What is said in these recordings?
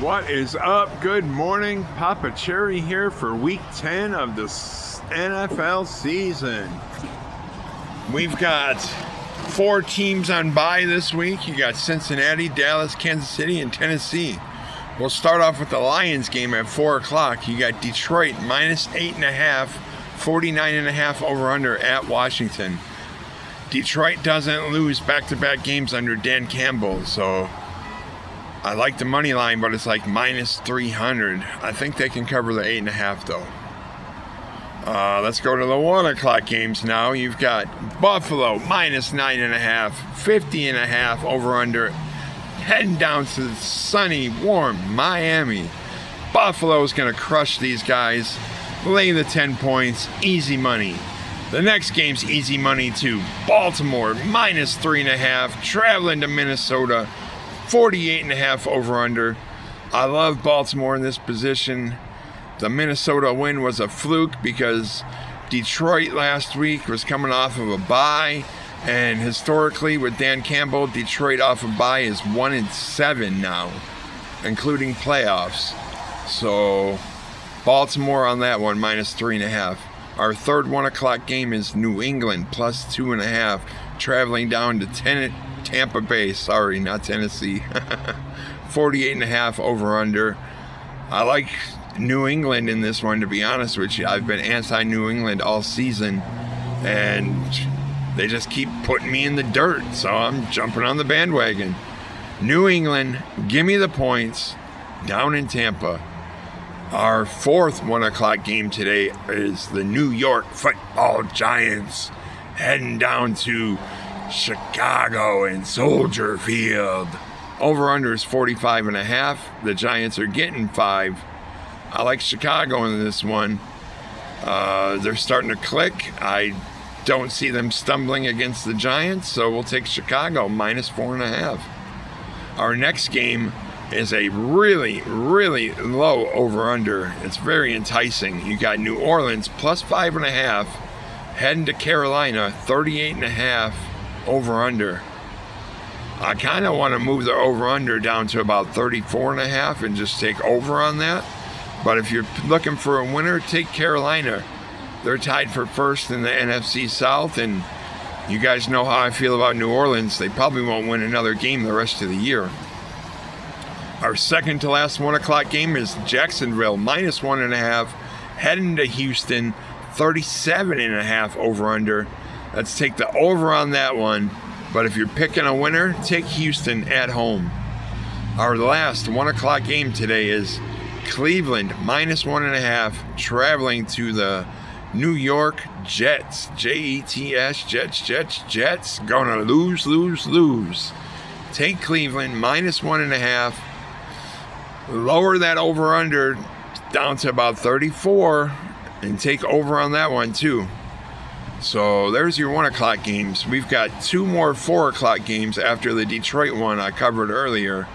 What is up? Good morning. Papa Cherry here for week 10 of the NFL season. We've got 4 teams on bye this week. You got Cincinnati, Dallas, Kansas City, and Tennessee. We'll start off with the Lions game at 4 o'clock. You got Detroit minus 8.5, 49.5 over under at Washington. Detroit doesn't lose back-to-back games under Dan Campbell, so I like the money line, but it's like minus 300. I think they can cover the 8.5 though. Let's go to the 1 o'clock games now. You've got Buffalo minus 9.5, 50.5 over under, heading down to the sunny, warm Miami. Buffalo's gonna crush these guys. Lay the 10 points, easy money. The next game's easy money too. Baltimore minus 3.5, traveling to Minnesota. 48.5 over under. I love Baltimore in this position. The Minnesota win was a fluke because Detroit last week was coming off of a bye, and historically with Dan Campbell, Detroit off a bye is 1-7 now, including playoffs. So Baltimore on that one minus 3.5. Our third 1 o'clock game is New England plus 2.5, traveling down to Tampa Bay, sorry, not Tennessee. 48.5 over under. I like New England in this one, to be honest with you. I've been anti-New England all season, and they just keep putting me in the dirt, so I'm jumping on the bandwagon. New England, give me the points down in Tampa. Our fourth 1 o'clock game today is the New York Football Giants heading down to Chicago and Soldier Field. Over-under is 45.5. The Giants are getting 5. I like Chicago in this one. They're starting to click. I don't see them stumbling against the Giants, so we'll take Chicago minus 4.5. Our next game is a really, really low over-under. It's very enticing. You got New Orleans plus 5.5, heading to Carolina, 38.5 over-under. I kind of want to move the over-under down to about 34.5 and just take over on that. But if you're looking for a winner, take Carolina. They're tied for first in the NFC South, and you guys know how I feel about New Orleans. They probably won't win another game the rest of the year. Our second to last 1 o'clock game is Jacksonville minus 1.5, heading to Houston, 37.5 over-under. Let's take the over on that one. But if you're picking a winner, take Houston at home. Our last 1 o'clock game today is Cleveland minus 1.5, traveling to the New York Jets. Jets, Jets. Gonna lose. Take Cleveland minus 1.5. Lower that over-under down to about 34 and take over on that one too. So there's your 1 o'clock games. We've got 2 more 4 o'clock games after the Detroit one I covered earlier.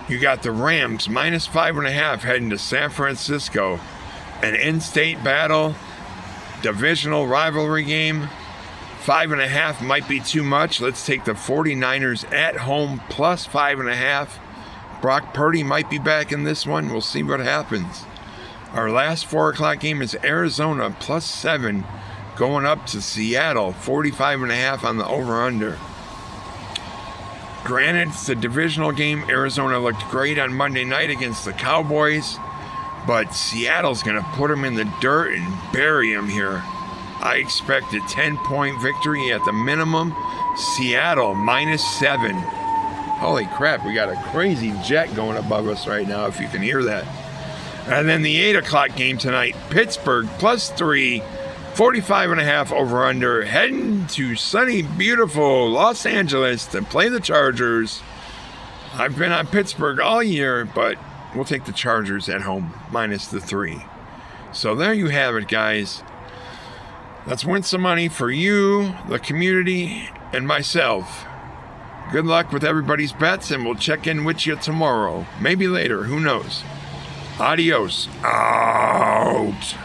You got the Rams minus 5.5 heading to San Francisco. An in-state battle, divisional rivalry game. 5.5 might be too much. Let's take the 49ers at home plus 5.5. Brock Purdy might be back in this one. We'll see what happens. Our last 4 o'clock game is Arizona plus 7 going up to Seattle, 45.5 on the over-under. Granted, it's a divisional game. Arizona looked great on Monday night against the Cowboys, but Seattle's going to put them in the dirt and bury them here. I expect a 10-point victory at the minimum. Seattle minus 7. Holy crap, we got a crazy jet going above us right now, if you can hear that. And then the 8 o'clock game tonight, Pittsburgh plus 3, 45.5 over under, heading to sunny, beautiful Los Angeles to play the Chargers. I've been on Pittsburgh all year, but we'll take the Chargers at home, minus the 3. So there you have it, guys. Let's win some money for you, the community, and myself. Good luck with everybody's bets, and we'll check in with you tomorrow. Maybe later, who knows. Adios. Out.